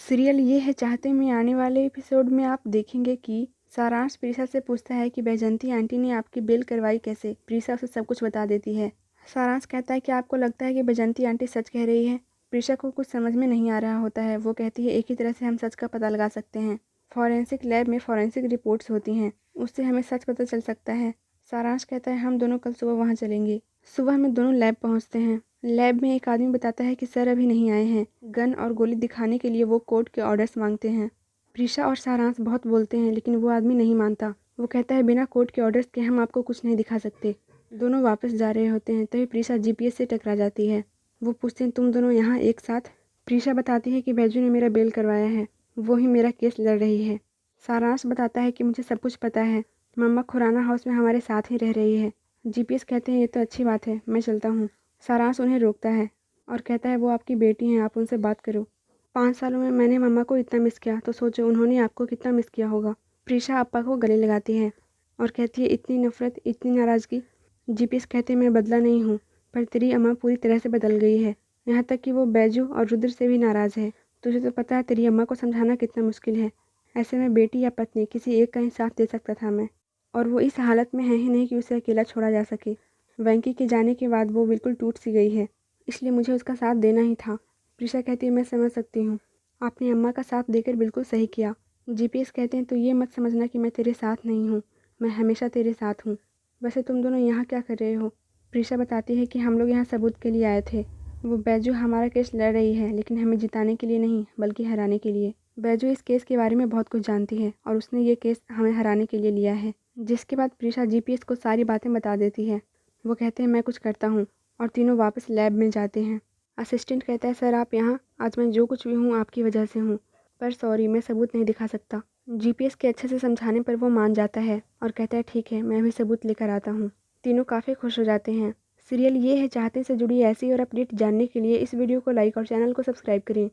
Serial ये है चाहते में आने वाले एपिसोड में आप देखेंगे कि सारांश प्रीशा से पूछता है कि बैजंती आंटी ने आपकी बेल करवाई कैसे। प्रीशा उसे सब कुछ बता देती है। सारांश कहता है कि आपको लगता है कि बैजंती आंटी सच कह रही है। प्रीशा को कुछ समझ में नहीं आ रहा होता है। वो कहती है एक ही तरह से हम सच का पता लगा सकते हैं। फॉरेंसिक लैब में फॉरेंसिक रिपोर्ट्स होती हैं, उससे हमें सच पता चल सकता है। सारांश कहता है हम दोनों कल सुबह वहाँ चलेंगे। सुबह में दोनों लैब पहुँचते हैं। लैब में एक आदमी बताता है कि सर अभी नहीं आए हैं। गन और गोली दिखाने के लिए वो कोर्ट के ऑर्डर्स मांगते हैं। प्रीशा और सारांश बहुत बोलते हैं लेकिन वो आदमी नहीं मानता। वो कहता है बिना कोर्ट के ऑर्डर्स के हम आपको कुछ नहीं दिखा सकते। दोनों वापस जा रहे होते हैं तभी प्रीशा जीपीएस से टकरा जाती है। वो पूछते हैं तुम दोनों यहाँ एक साथ। प्रीशा बताती है कि बैजू ने मेरा बेल करवाया है, वो ही मेरा केस लड़ रही है। सारांश बताता है कि मुझे सब कुछ पता है, मम्मा खुराना हाउस में हमारे साथ ही रह रही है। जीपीएस कहते हैं ये तो अच्छी बात है, मैं चलता हूँ। सारांश उन्हें रोकता है और कहता है वो आपकी बेटी हैं, आप उनसे बात करो। 5 सालों में मैंने मम्मा को इतना मिस किया तो सोचो उन्होंने आपको कितना मिस किया होगा। प्रीशा अप्पा को गले लगाती है और कहती है इतनी नफरत, इतनी नाराज़गी। जीपीएस कहते हैं मैं बदला नहीं हूँ, पर तेरी अम्मा पूरी तरह से बदल गई है, यहाँ तक कि वो बैजू और रुद्र से भी नाराज़ है। तुझे तो पता है तेरी अम्मा को समझाना कितना मुश्किल है। ऐसे में बेटी या पत्नी किसी एक का ही साथ दे सकता था मैं, और वो इस हालत में है ही नहीं कि उसे अकेला छोड़ा जा सके। वेंकी के जाने के बाद वो बिल्कुल टूट सी गई है, इसलिए मुझे उसका साथ देना ही था। प्रीशा कहती है मैं समझ सकती हूँ, आपने अम्मा का साथ देकर बिल्कुल सही किया। जीपीएस कहते हैं तो ये मत समझना कि मैं तेरे साथ नहीं हूँ, मैं हमेशा तेरे साथ हूँ। वैसे तुम दोनों यहाँ क्या कर रहे हो? प्रीशा बताती है कि हम लोग यहाँ सबूत के लिए आए थे। वो बैजू हमारा केस लड़ रही है लेकिन हमें जिताने के लिए नहीं बल्कि हराने के लिए। बैजू इस केस के बारे में बहुत कुछ जानती है और उसने ये केस हमें हराने के लिए लिया है। जिसके बाद प्रीशा जीपीएस को सारी बातें बता देती है। वो कहते हैं मैं कुछ करता हूँ और तीनों वापस लैब में जाते हैं। असिस्टेंट कहता है सर आप यहाँ, आज मैं जो कुछ भी हूँ आपकी वजह से हूँ, पर सॉरी मैं सबूत नहीं दिखा सकता। जीपीएस के अच्छे से समझाने पर वो मान जाता है और कहता है ठीक है मैं भी सबूत लेकर आता हूँ। तीनों काफ़ी खुश हो जाते हैं। सीरियल ये है चाहते से जुड़ी ऐसी और अपडेट जानने के लिए इस वीडियो को लाइक और चैनल को सब्सक्राइब करें।